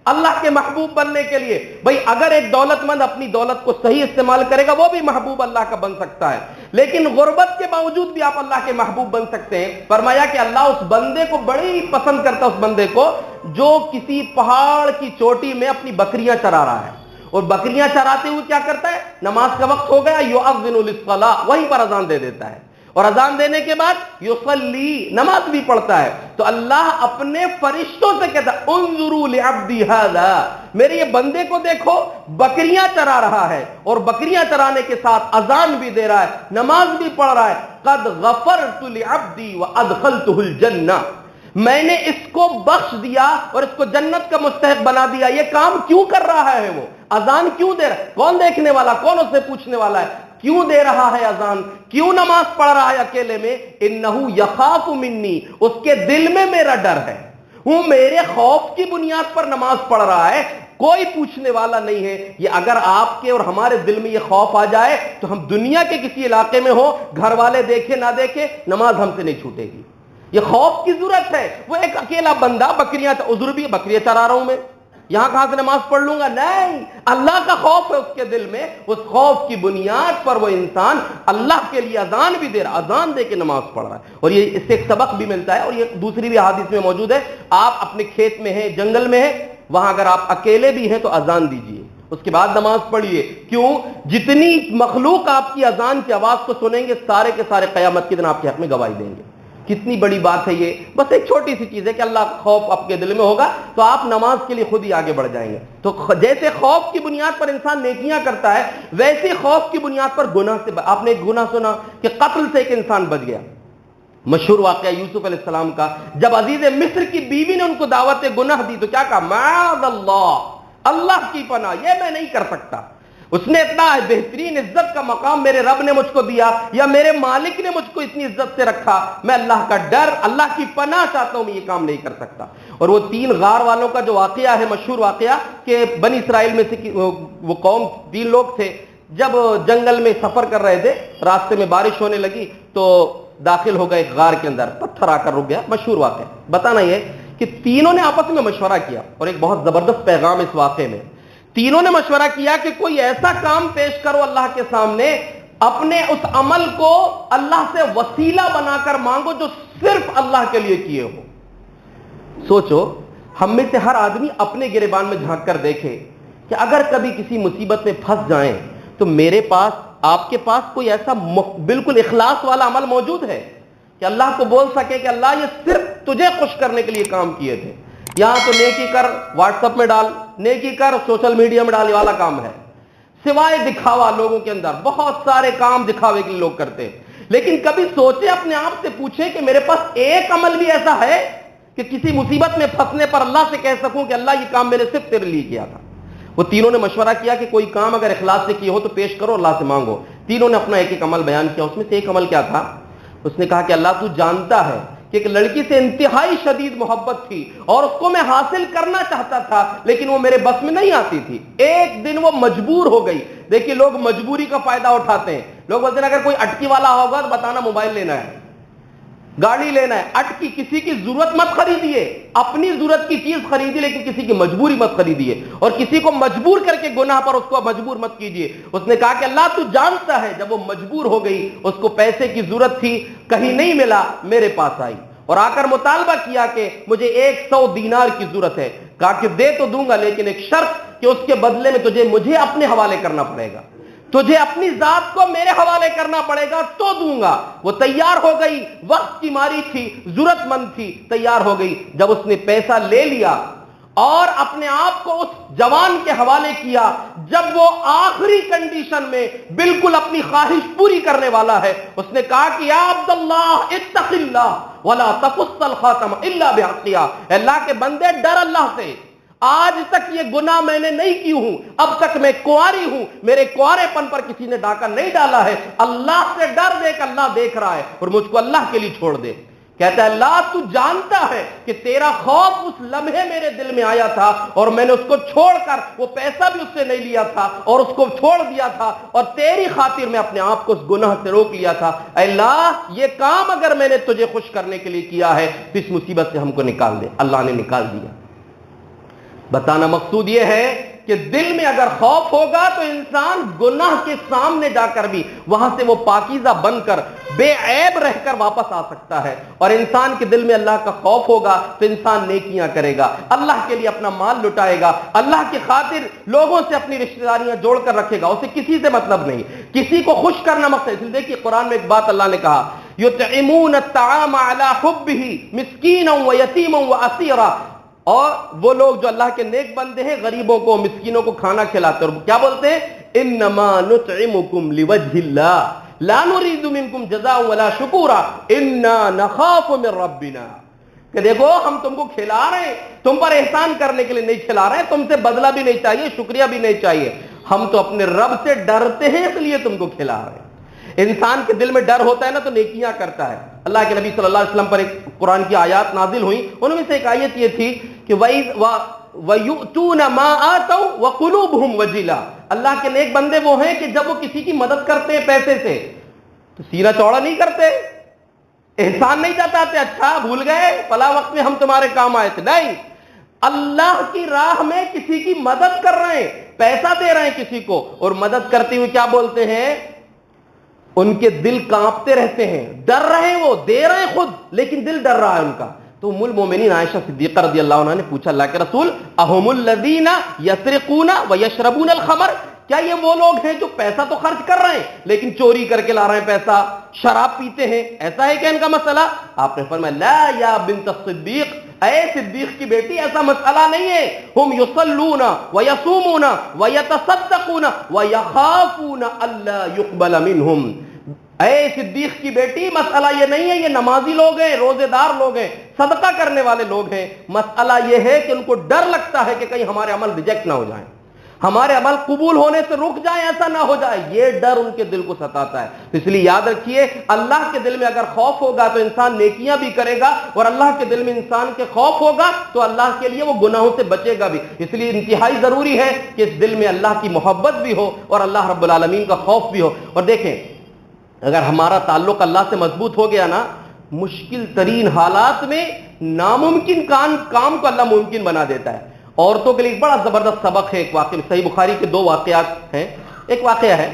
A: اللہ کے محبوب بننے کے لیے. بھئی اگر ایک دولت مند اپنی دولت کو صحیح استعمال کرے گا وہ بھی محبوب اللہ کا بن سکتا ہے, لیکن غربت کے باوجود بھی آپ اللہ کے محبوب بن سکتے ہیں. فرمایا کہ اللہ اس بندے کو بڑی پسند کرتا ہے, اس بندے کو جو کسی پہاڑ کی چوٹی میں اپنی بکریاں چرا رہا ہے, اور بکریاں چراتے ہوئے کیا کرتا ہے, نماز کا وقت ہو گیا یؤذن للصلاۃ, وہیں پر اذان دے دیتا ہے, اور اذان دینے کے بعد یصلی, نماز بھی پڑھتا ہے. تو اللہ اپنے فرشتوں سے کہتا ہے انظروا لعبدی ھذا, میرے یہ بندے کو دیکھو, بکریاں چرا رہا ہے, اور بکریاں چرانے کے ساتھ اذان بھی دے رہا ہے, نماز بھی پڑھ رہا ہے. قد غفرت لعبدی وادخلته الجنہ, میں نے اس کو بخش دیا اور اس کو جنت کا مستحق بنا دیا. یہ کام کیوں کر رہا ہے, وہ اذان کیوں دے رہا ہے, کون دیکھنے والا, کون اس سے پوچھنے والا ہے, کیوں دے رہا ہے اذان, کیوں نماز پڑھ رہا ہے اکیلے میں؟ انہو یخاف منی, اس کے دل میں میرا ڈر ہے, وہ میرے خوف کی بنیاد پر نماز پڑھ رہا ہے، کوئی پوچھنے والا نہیں ہے۔ یہ اگر آپ کے اور ہمارے دل میں یہ خوف آ جائے تو ہم دنیا کے کسی علاقے میں ہو، گھر والے دیکھے نہ دیکھے، نماز ہم سے نہیں چھوٹے گی۔ یہ خوف کی ضرورت ہے۔ وہ ایک اکیلا بندہ بکریاں، عذر بھی بکریاں چرا رہا ہوں میں، یہاں کہاں سے نماز پڑھ لوں گا؟ نہیں، اللہ کا خوف ہے اس کے دل میں، اس خوف کی بنیاد پر وہ انسان اللہ کے لیے اذان بھی دے رہا، اذان دے کے نماز پڑھ رہا ہے۔ اور یہ اس سے ایک سبق بھی ملتا ہے، اور یہ دوسری بھی حدیث میں موجود ہے، آپ اپنے کھیت میں ہیں، جنگل میں ہیں، وہاں اگر آپ اکیلے بھی ہیں تو اذان دیجئے، اس کے بعد نماز پڑھیے۔ کیوں؟ جتنی مخلوق آپ کی اذان کی آواز کو سنیں گے، سارے کے سارے قیامت کے دن آپ کے حق میں گواہی دیں گے۔ کتنی بڑی بات ہے یہ! بس ایک چھوٹی سی چیز ہے کہ اللہ کا خوف آپ کے دل میں ہوگا تو آپ نماز کے لیے خود ہی آگے بڑھ جائیں گے۔ تو جیسے خوف کی بنیاد پر انسان نیکیاں کرتا ہے، ویسے خوف کی بنیاد پر گناہ سے آپ نے ایک گناہ سنا کہ قتل سے ایک انسان بچ گیا، مشہور واقعہ یوسف علیہ السلام کا، جب عزیز مصر کی بیوی نے ان کو دعوت گناہ دی تو کیا کہا؟ معاذ اللہ، اللہ کی پناہ، یہ میں نہیں کر سکتا۔ اس نے اتنا بہترین عزت کا مقام میرے رب نے مجھ کو دیا، یا میرے مالک نے مجھ کو اتنی عزت سے رکھا، میں اللہ کا ڈر، اللہ کی پناہ چاہتا ہوں، میں یہ کام نہیں کر سکتا۔ اور وہ 3 غار والوں کا جو واقعہ ہے، مشہور واقعہ، کہ بنی اسرائیل میں سے وہ قوم 3 لوگ تھے، جب جنگل میں سفر کر رہے تھے، راستے میں بارش ہونے لگی تو داخل ہو گئے ایک غار کے اندر، پتھر آ کر رک گیا، مشہور واقعہ۔ بتانا یہ کہ تینوں نے آپس میں مشورہ کیا، اور ایک بہت زبردست پیغام اس واقعے میں، تینوں نے مشورہ کیا کہ کوئی ایسا کام پیش کرو اللہ کے سامنے، اپنے اس عمل کو اللہ سے وسیلہ بنا کر مانگو جو صرف اللہ کے لیے کیے ہو۔ سوچو، ہم میں سے ہر آدمی اپنے گریبان میں جھانک کر دیکھے کہ اگر کبھی کسی مصیبت میں پھنس جائیں تو میرے پاس، آپ کے پاس کوئی ایسا بالکل اخلاص والا عمل موجود ہے کہ اللہ کو بول سکے کہ اللہ یہ صرف تجھے خوش کرنے کے لیے کام کیے تھے؟ یہاں تو نیکی کر واٹس ایپ میں ڈال، نیکی کر سوشل میڈیا میں ڈالنے والا کام ہے، سوائے دکھاوا لوگوں کے اندر بہت سارے کام دکھاوے کے لیے لوگ کرتے ہیں۔ لیکن کبھی سوچے، اپنے آپ سے پوچھے کہ میرے پاس ایک عمل بھی ایسا ہے کہ کسی مصیبت میں پھنسنے پر اللہ سے کہہ سکوں کہ اللہ یہ کام میں نے صرف تیرے لیے کیا تھا؟ وہ تینوں نے مشورہ کیا کہ کوئی کام اگر اخلاص سے کیے ہو تو پیش کرو، اللہ سے مانگو۔ تینوں نے اپنا ایک عمل بیان کیا، اس میں سے ایک عمل کیا تھا؟ اس نے کہا کہ اللہ تو جانتا ہے کہ ایک لڑکی سے انتہائی شدید محبت تھی اور اس کو میں حاصل کرنا چاہتا تھا، لیکن وہ میرے بس میں نہیں آتی تھی۔ ایک دن وہ مجبور ہو گئی۔ دیکھیے، لوگ مجبوری کا فائدہ اٹھاتے ہیں۔ لوگ بولتے ہیں اگر کوئی اٹکی والا ہوگا تو بتانا موبائل لینا ہے، گاڑی لینا ہے، اٹکی، کسی کی ضرورت مت خریدیے، اپنی ضرورت کی چیز خریدیے، لیکن کسی کی مجبوری مت خریدیے، اور کسی کو مجبور کر کے گناہ پر اس کو مجبور مت کیجیے۔ اس نے کہا کہ اللہ تو جانتا ہے، جب وہ مجبور ہو گئی، اس کو پیسے کی ضرورت تھی، کہیں نہیں ملا، میرے پاس آئی اور آ کر مطالبہ کیا کہ مجھے 100 دینار کی ضرورت ہے۔ کہا کہ دے تو دوں گا، لیکن ایک شرط کہ اس کے بدلے میں مجھے اپنے حوالے کرنا پڑے گا، تجھے اپنی ذات کو میرے حوالے کرنا پڑے گا تو دوں گا۔ وہ تیار ہو گئی، وقت کی ماری تھی، ضرورت مند تھی، تیار ہو گئی۔ جب اس نے پیسہ لے لیا اور اپنے آپ کو اس جوان کے حوالے کیا، جب وہ آخری کنڈیشن میں بالکل اپنی خواہش پوری کرنے والا ہے، اس نے کہا کہ یا عبداللہ اتق اللہ ولا تقص الخاتم الا بحقها، اللہ کے بندے ڈر اللہ سے، آج تک یہ گناہ میں نے نہیں کی ہوں، اب تک میں کنواری ہوں، میرے کنوارے پن پر کسی نے ڈاکہ نہیں ڈالا ہے، اللہ سے ڈر دے کہ اللہ دیکھ رہا ہے اور مجھ کو اللہ کے لیے چھوڑ دے۔ کہتا ہے اللہ تو جانتا ہے کہ تیرا خوف اس لمحے میرے دل میں آیا تھا اور میں نے اس کو چھوڑ کر وہ پیسہ بھی اس سے نہیں لیا تھا اور اس کو چھوڑ دیا تھا، اور تیری خاطر میں اپنے آپ کو اس گناہ سے روک لیا تھا۔ اے اللہ، یہ کام اگر میں نے تجھے خوش کرنے کے لیے کیا ہے تو اس مصیبت سے ہم کو نکال دے۔ اللہ نے نکال دیا۔ بتانا مقصود یہ ہے کہ دل میں اگر خوف ہوگا تو انسان گناہ کے سامنے جا کر بھی وہاں سے وہ پاکیزہ بن کر بے عیب رہ کر واپس آ سکتا ہے، اور انسان کے دل میں اللہ کا خوف ہوگا تو انسان نیکیاں کرے گا، اللہ کے لیے اپنا مال لٹائے گا، اللہ کی خاطر لوگوں سے اپنی رشتہ داریاں جوڑ کر رکھے گا، اسے کسی سے مطلب نہیں، کسی کو خوش کرنا مقصد۔ اس لیے دیکھیے قرآن میں ایک بات اللہ نے کہا، یطعمون الطعام علی حبہ مسکینا ویتیما واسیرا، اور وہ لوگ جو اللہ کے نیک بندے ہیں غریبوں کو مسکینوں کو کھانا کھلاتے ہیں، اور کیا بولتے ہیں؟ انما نطعمکم لوجہ اللہ لا نريد منکم جزاء ولا شکورا انا نخاف من ربنا، کہ دیکھو ہم تم کو کھلا رہے ہیں، تم پر احسان کرنے کے لیے نہیں کھلا رہے ہیں، تم سے بدلہ بھی نہیں چاہیے، شکریہ بھی نہیں چاہیے، ہم تو اپنے رب سے ڈرتے ہیں اس لیے تم کو کھلا رہے ہیں۔ انسان کے دل میں ڈر ہوتا ہے نا تو نیکیاں کرتا ہے. اللہ کے نبی صلی اللہ علیہ وسلم پر ایک قرآن کی آیات نازل ہوئی, ان میں سے ایک آیت یہ تھی کہ وَيُؤْتُونَ مَا آتَوْا وَقُلُوبُهُمْ وَجِلَةٌ, اللہ کے نیک بندے وہ ہیں کہ جب وہ کسی کی مدد کرتے ہیں پیسے سے تو سینہ چوڑا نہیں کرتے, احسان نہیں جتاتے, اچھا بھول گئے فلاں وقت میں ہم تمہارے کام آئے تھے. نہیں, اللہ کی راہ میں کسی کی مدد کر رہے ہیں, پیسہ دے رہے ہیں کسی کو, اور مدد کرتے ہوئے کیا بولتے ہیں, ان کے دل کانپتے رہتے ہیں, ڈر رہے ہیں, وہ دے رہے ہیں خود لیکن دل ڈر رہا ہے ان کا. تو ام المومنین عائشہ صدیقہ رضی اللہ عنہا نے پوچھا, اللہ کے رسول اہم الذین یسرقون ویشربون الخمر, کیا یہ وہ لوگ ہیں جو پیسہ تو خرچ کر رہے ہیں لیکن چوری کر کے لا رہے ہیں پیسہ, شراب پیتے ہیں, ایسا ہے کیا ان کا مسئلہ؟ آپ نے فرمایا لا یا بنت الصدیق, اے صدیق کی بیٹی ایسا مسئلہ نہیں ہے, ہم یصلون ویصومون ویتصدقون ویخافون الا یقبل منہم. اے صدیق کی بیٹی مسئلہ یہ نہیں ہے, یہ نمازی لوگ ہیں, روزے دار لوگ ہیں, صدقہ کرنے والے لوگ ہیں, مسئلہ یہ ہے کہ ان کو ڈر لگتا ہے کہ کہیں ہمارے عمل ریجیکٹ نہ ہو جائیں, ہمارے عمل قبول ہونے سے رک جائیں, ایسا نہ ہو جائے, یہ ڈر ان کے دل کو ستاتا ہے. اس لیے یاد رکھیے, اللہ کے دل میں اگر خوف ہوگا تو انسان نیکیاں بھی کرے گا, اور اللہ کے دل میں انسان کے خوف ہوگا تو اللہ کے لیے وہ گناہوں سے بچے گا بھی. اس لیے انتہائی ضروری ہے کہ اس دل میں اللہ کی محبت بھی ہو اور اللہ رب العالمین کا خوف بھی ہو. اور دیکھیں, اگر ہمارا تعلق اللہ سے مضبوط ہو گیا نا, مشکل ترین حالات میں ناممکن کام کو اللہ ممکن بنا دیتا ہے. عورتوں کے لیے بڑا زبردست سبق ہے, ایک واقعہ صحیح بخاری کے 2 واقعات ہیں. ایک واقعہ ہے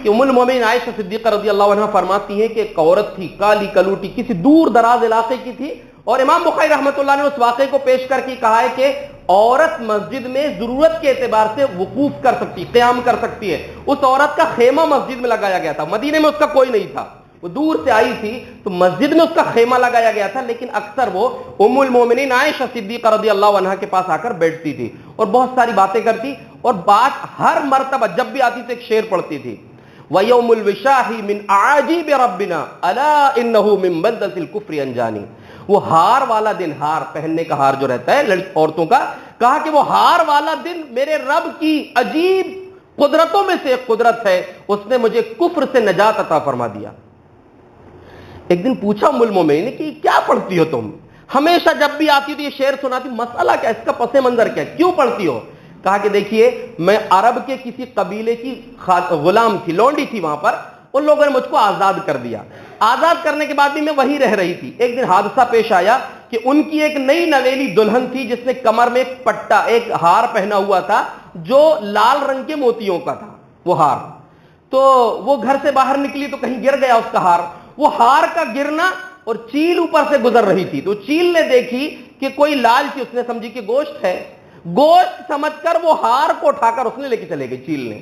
A: کہ ام المومنین عائشہ صدیقہ رضی اللہ عنہا فرماتی ہیں کہ ایک عورت تھی, کالی کلوٹی, کسی دور دراز علاقے کی تھی, اور امام بخاری رحمۃ اللہ نے اس واقعے کو پیش کر کے کہا ہے کہ عورت مسجد میں ضرورت کے اعتبار سے وقوف کر سکتی, قیام کر سکتی ہے. اس عورت کا خیمہ مسجد میں لگایا گیا تھا, مدینے میں اس کا کوئی نہیں تھا, وہ دور سے آئی تھی تو مسجد میں اس کا خیمہ لگایا گیا تھا, لیکن اکثر وہ ام المومنین عائشہ صدیقہ رضی اللہ عنہا کے پاس آ کر بیٹھتی تھی اور بہت ساری باتیں کرتی, اور بات ہر مرتبہ جب بھی آتی تو ایک شعر پڑھتی تھی, وَيَوْمُ الْوِشَاحِ مِنْ أَعَاجِيبِ رَبِّنَا أَلَا إِنَّهُ مِنْ بَلْدَةِ الْكُفْرِ أَنْجَانِي. وہ ہار والا دن, ہار پہننے کا ہار جو رہتا ہے عورتوں کا, کہا کہ وہ ہار والا دن میرے رب کی عجیب قدرتوں میں سے ایک قدرت ہے, اس نے مجھے کفر سے نجات عطا فرما دیا. ایک دن پوچھا ام المومنین نے کہ کیا پڑھتی ہو تم, ہمیشہ جب بھی آتی ہو تو یہ شعر سناتی, مسئلہ کیا, اس کا پس منظر کیا, کیوں پڑھتی ہو؟ کہا کہ دیکھیے, میں عرب کے کسی قبیلے کی غلام تھی, لونڈی تھی وہاں پر, ان لوگوں نے مجھ کو آزاد کر دیا, آزاد کرنے کے بعد بھی میں وہیں رہ رہی تھی. ایک دن حادثہ پیش آیا کہ ان کی ایک نئی نویلی دلہن تھی جس نے کمر میں ایک پٹا, ایک ہار پہنا ہوا تھا جو لال رنگ کے موتیوں کا تھا وہ ہار, تو وہ گھر سے باہر نکلی تو کہیں گر گیا اس کا ہار. وہ ہار کا گرنا اور چیل اوپر سے گزر رہی تھی, تو چیل نے دیکھی کہ کوئی لال تھی, اس نے سمجھی کہ گوشت ہے, گوشت سمجھ کر وہ ہار کو اٹھا کر اس نے لے کے چلے گئی چیل نے.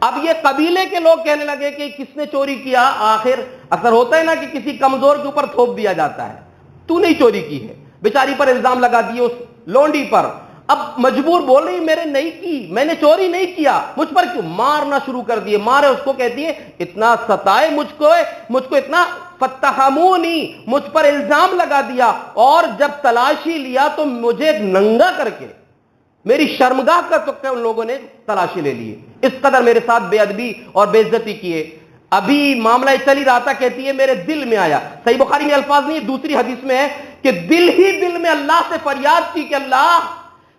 A: اب یہ قبیلے کے لوگ کہنے لگے کہ کس نے چوری کیا, آخر اکثر ہوتا ہے نا کہ کسی کمزور کے اوپر تھوپ دیا جاتا ہے, تو نہیں چوری کی ہے, بیچاری پر الزام لگا دیے اس لونڈی پر. اب مجبور بول رہی میں نے نہیں کی, میں نے چوری نہیں کیا, مجھ پر کیوں, مارنا شروع کر دیے, مارے اس کو, کہتی ہے اتنا ستائے مجھ کو اتنا فتحمونی, مجھ پر الزام لگا دیا, اور جب تلاشی لیا تو مجھے ننگا کر کے میری شرمگاہ کا تو ان لوگوں نے تلاشی لے لی, اس قدر میرے ساتھ بے ادبی اور بے عزتی کیے. ابھی معاملہ چل ہی رہا تھا, کہتی ہے میرے دل میں آیا, صحیح بخاری میں الفاظ نہیں, دوسری حدیث میں ہے کہ دل ہی دل میں اللہ سے فریاد کی کہ اللہ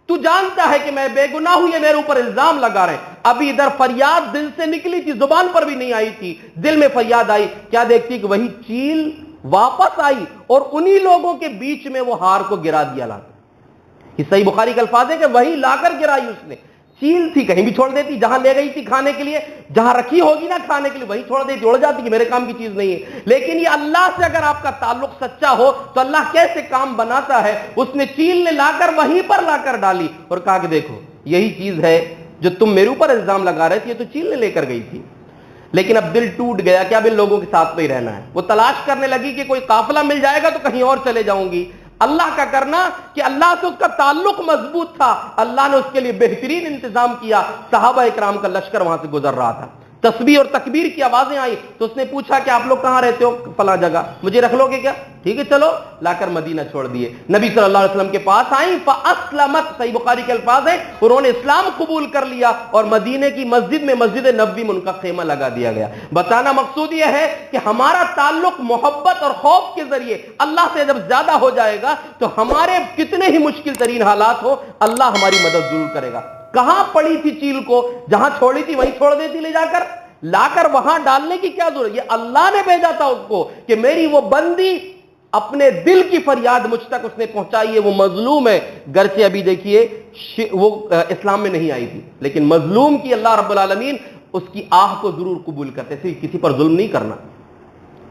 A: تو جانتا ہے کہ میں بے گناہ ہوں, یہ میرے اوپر الزام لگا رہے ہیں. ابھی ادھر فریاد دل سے نکلی تھی, زبان پر بھی نہیں آئی تھی, دل میں فریاد آئی, کیا دیکھتی کہ وہی چیل واپس آئی اور انہی لوگوں کے بیچ میں وہ ہار کو گرا دیا لا. یہ صحیح بخاری کا الفاظ ہے کہ وہی لا کر گرائی اس نے. چیل تھی کہیں بھی چھوڑ دیتی, جہاں لے گئی تھی کھانے کے لیے, جہاں رکھی ہوگی نا کھانے کے لیے وہیں چھوڑ دیتی, اڑ جاتی کہ میرے کام کی چیز نہیں ہے. لیکن یہ اللہ سے اگر آپ کا تعلق سچا ہو تو اللہ کیسے کام بناتا ہے. اس نے چیل نے لا کر وہیں پر لا کر ڈالی اور کہا کہ دیکھو یہی چیز ہے جو تم میرے اوپر الزام لگا رہے تھے, یہ تو چیل نے لے کر گئی تھی. لیکن اب دل ٹوٹ گیا کہ اب ان لوگوں کے ساتھ میں ہی رہنا ہے. وہ تلاش کرنے لگی کہ کوئی قافلہ مل جائے گا تو کہیں اور چلے جاؤں گی. اللہ کا کرنا کہ اللہ سے اس کا تعلق مضبوط تھا, اللہ نے اس کے لیے بہترین انتظام کیا. صحابہ اکرام کا لشکر وہاں سے گزر رہا تھا, تسبیح اور تکبیر کی آوازیں آئی تو اس نے پوچھا کہ آپ لوگ کہاں رہتے ہو؟ فلاں جگہ، مجھے رکھ لو گے کیا؟ ٹھیک ہے چلو، لا کر مدینہ چھوڑ دیے، نبی صلی اللہ علیہ وسلم کے پاس آئیں، فاسلمت، صحیح بخاری کے الفاظ ہیں، انہوں نے اسلام قبول کر لیا اور مدینے کی مسجد میں، مسجد نبوی میں ان کا خیمہ لگا دیا گیا۔ بتانا مقصود یہ ہے کہ ہمارا تعلق محبت اور خوف کے ذریعے اللہ سے جب زیادہ ہو جائے گا تو ہمارے کتنے ہی مشکل ترین حالات ہو، اللہ ہماری مدد ضرور کرے گا۔ کہاں پڑی تھی چیل کو؟ جہاں چھوڑی تھی وہیں چھوڑ دیتی لے جا کر، لا کر وہاں ڈالنے کی کیا ضرورت؟ یہ اللہ نے بھیجا تھا اس کو کہ میری وہ بندی اپنے دل کی فریاد مجھ تک اس نے پہنچائی ہے، وہ مظلوم ہے، گرچہ ابھی دیکھیے وہ اسلام میں نہیں آئی تھی، لیکن مظلوم کی اللہ رب العالمین اس کی آہ کو ضرور قبول کرتے، صرف کسی پر ظلم نہیں کرنا۔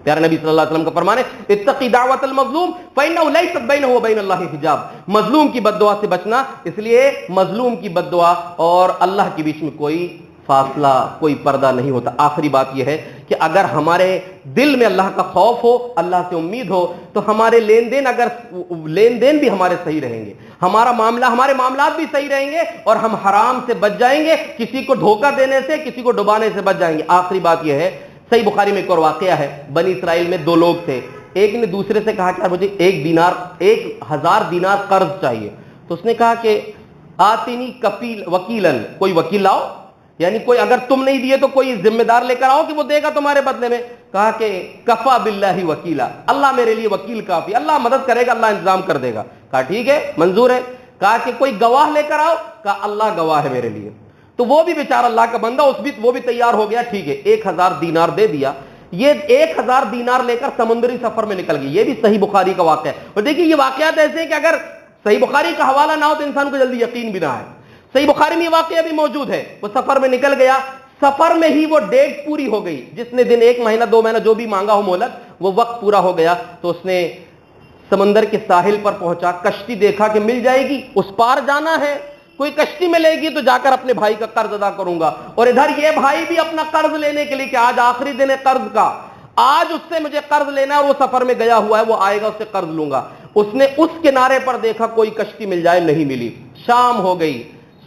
A: پیارے نبی صلی اللہ علیہ وسلم کا فرمان ہے اتقی دعوت المظلوم فإنه ليست بينه وبين الله حجاب، مظلوم کی بد دعا سے بچنا، اس لیے مظلوم کی بد دعا اور اللہ کے بیچ میں کوئی فاصلہ، کوئی پردہ نہیں ہوتا۔ آخری بات یہ ہے کہ اگر ہمارے دل میں اللہ کا خوف ہو، اللہ سے امید ہو، تو ہمارے لین دین بھی ہمارے صحیح رہیں گے، ہمارے معاملات بھی صحیح رہیں گے، اور ہم حرام سے بچ جائیں گے، کسی کو دھوکہ دینے سے، کسی کو ڈبانے سے بچ جائیں گے۔ آخری بات یہ ہے، صحیح بخاری میں ایک اور واقعہ ہے، بنی اسرائیل میں دو لوگ تھے، ایک نے دوسرے سے کہا کہ مجھے 1000 دینار قرض چاہیے، تو اس نے کہا کہ آتینی وکیلن، کوئی وکیل لاؤ، یعنی کوئی اگر تم نہیں دیے تو کوئی ذمہ دار لے کر آؤ کہ وہ دے گا تمہارے بدلے میں۔ کہا کہ کفا باللہ وکیلا، اللہ میرے لیے وکیل کافی، اللہ مدد کرے گا، اللہ انتظام کر دے گا۔ کہا ٹھیک ہے، منظور ہے۔ کہا کہ کوئی گواہ لے کر آؤ، کہا اللہ گواہ ہے میرے لیے۔ تو وہ بھی بیچارہ اللہ کا بندہ، وہ بھی تیار ہو گیا، ٹھیک ہے 1000 دینار دے دیا۔ یہ 1000 دینار لے کر سمندری سفر میں نکل گئی، یہ بھی صحیح بخاری کا واقعہ ہے۔ اور دیکھیے یہ واقعات ایسے ہیں کہ اگر صحیح بخاری کا حوالہ نہ ہو تو انسان کو جلدی یقین بھی نہ آئے۔ صحیح بخاری میں یہ واقعہ بھی موجود ہے، وہ سفر میں نکل گیا، سفر میں ہی وہ ڈیٹ پوری ہو گئی، جس نے دن 1 مہینہ 2 مہینہ جو بھی مانگا ہو مہلت، وہ وقت پورا ہو گیا، تو اس نے سمندر کے ساحل پر پہنچا، کشتی دیکھا کہ مل جائے گی، اس پار جانا ہے، کوئی کشتی میں لے گی تو جا کر اپنے بھائی کا قرض ادا کروں گا، اور ادھر یہ بھائی بھی اپنا قرض لینے کے لیے کہ آج آخری دن ہے قرض کا، آج اس سے مجھے قرض لینا ہے، وہ سفر میں گیا ہوا ہے، وہ آئے گا اس سے قرض لوں گا۔ اس نے اس کنارے پر دیکھا کوئی کشتی مل جائے، نہیں ملی، شام ہو گئی،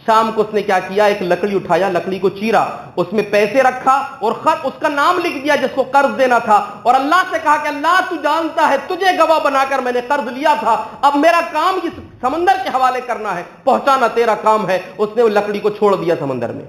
A: شام کو اس نے کیا کیا، ایک لکڑی اٹھایا، لکڑی کو چیرا، اس میں پیسے رکھا اور خط اس کا نام لکھ دیا جس کو قرض دینا تھا، اور اللہ سے کہا کہ اللہ تو جانتا ہے، تجھے گواہ بنا کر میں نے قرض لیا تھا، اب میرا کام اس سمندر کے حوالے کرنا ہے، پہنچانا تیرا کام ہے۔ اس نے وہ لکڑی کو چھوڑ دیا سمندر میں۔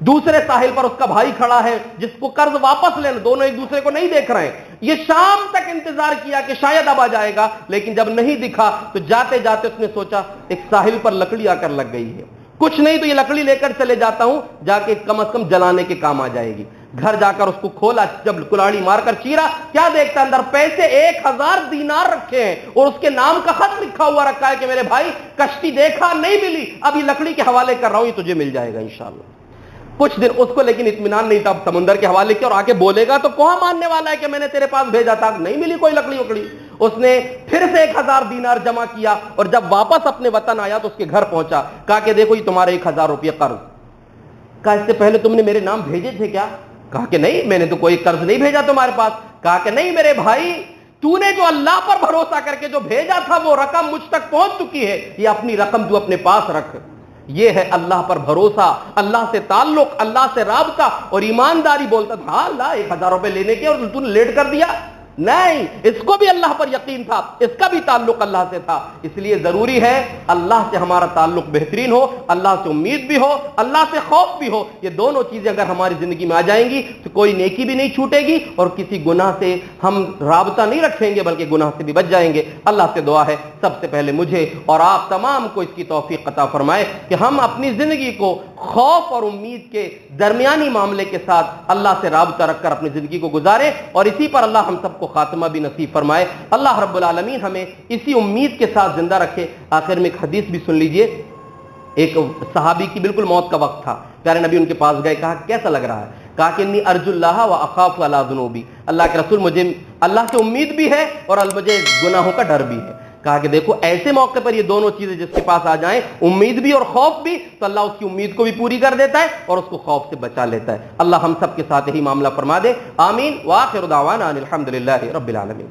A: دوسرے ساحل پر اس کا بھائی کھڑا ہے جس کو قرض واپس لینا، دونوں ایک دوسرے کو نہیں دیکھ رہے ہیں، یہ شام تک انتظار کیا کہ شاید اب آ جائے گا، لیکن جب نہیں دکھا تو جاتے جاتے اس نے سوچا ایک ساحل پر لکڑی آ کر لگ گئی ہے، کچھ نہیں تو یہ لکڑی لے کر چلے جاتا ہوں، جا کے کم از کم جلانے کے کام آ جائے گی۔ گھر جا کر اس کو کھولا، جب کلاڑی مار کر چیرا، کیا دیکھتا اندر پیسے 1000 دینار رکھے ہیں اور اس کے نام کا خط لکھا ہوا رکھا ہے کہ میرے بھائی کشتی دیکھا نہیں ملی، اب یہ لکڑی کے حوالے کر رہا ہوں، یہ تجھے مل جائے گا انشاءاللہ۔ کچھ دن اس کو لیکن اطمینان نہیں تھا، سمندر کے حوالے کیا، اور آگے بولے گا تو کون ماننے والا ہے کہ میں نے تیرے پاس بھیجا تھا، نہیں ملی کوئی لکڑی وکڑی۔ اس نے پھر سے 1000 دینار جمع کیا، اور جب واپس اپنے وطن آیا تو اس کے گھر پہنچا، کہا کہ دیکھو یہ تمہارے 1000 روپے قرض۔ کہا اس سے پہلے تم نے میرے نام بھیجے تھے کیا؟ کہا کہ نہیں، میں نے تو کوئی قرض نہیں بھیجا تمہارے پاس۔ کہا کہ نہیں میرے بھائی، تو نے جو اللہ پر بھروسہ کر کے جو بھیجا تھا وہ رقم مجھ تک پہنچ چکی ہے، یہ اپنی رقم تو اپنے پاس رکھ۔ یہ ہے اللہ پر بھروسہ، اللہ سے تعلق، اللہ سے رابطہ اور ایمانداری۔ بولتا تھا ہاں اللہ 1000 روپے لینے کے اور تو نے لیٹ کر دیا، نہیں، اس کو بھی اللہ پر یقین تھا، اس کا بھی تعلق اللہ سے تھا۔ اس لیے ضروری ہے اللہ سے ہمارا تعلق بہترین ہو، اللہ سے امید بھی ہو، اللہ سے خوف بھی ہو۔ یہ دونوں چیزیں اگر ہماری زندگی میں آ جائیں گی تو کوئی نیکی بھی نہیں چھوٹے گی، اور کسی گناہ سے ہم رابطہ نہیں رکھیں گے بلکہ گناہ سے بھی بچ جائیں گے۔ اللہ سے دعا ہے سب سے پہلے مجھے اور آپ تمام کو اس کی توفیق عطا فرمائے کہ ہم اپنی زندگی کو خوف اور امید کے درمیانی معاملے کے ساتھ اللہ سے رابطہ رکھ کر اپنی زندگی کو گزاریں، اور اسی پر اللہ ہم سب کو خاتمہ بھی نصیب فرمائے۔ اللہ رب العالمین ہمیں اسی امید کے ساتھ زندہ رکھے۔ آخر میں ایک حدیث بھی سن لیجئے، ایک صحابی کی بالکل موت کا وقت تھا، پیارے نبی ان کے پاس گئے، کہا کیسا لگ رہا ہے؟ کہا کہ انی ارجو اللہ و اخاف علی ذنوبی، اللہ کے رسول مجھے اللہ سے امید بھی ہے اور مجھے گناہوں کا ڈر بھی ہے۔ کہا کہ دیکھو ایسے موقع پر یہ دونوں چیزیں جس کے پاس آ جائیں، امید بھی اور خوف بھی، تو اللہ اس کی امید کو بھی پوری کر دیتا ہے اور اس کو خوف سے بچا لیتا ہے۔ اللہ ہم سب کے ساتھ یہی معاملہ فرما دے، آمین۔ وآخر دعوانا ان الحمد للہ رب العالمین۔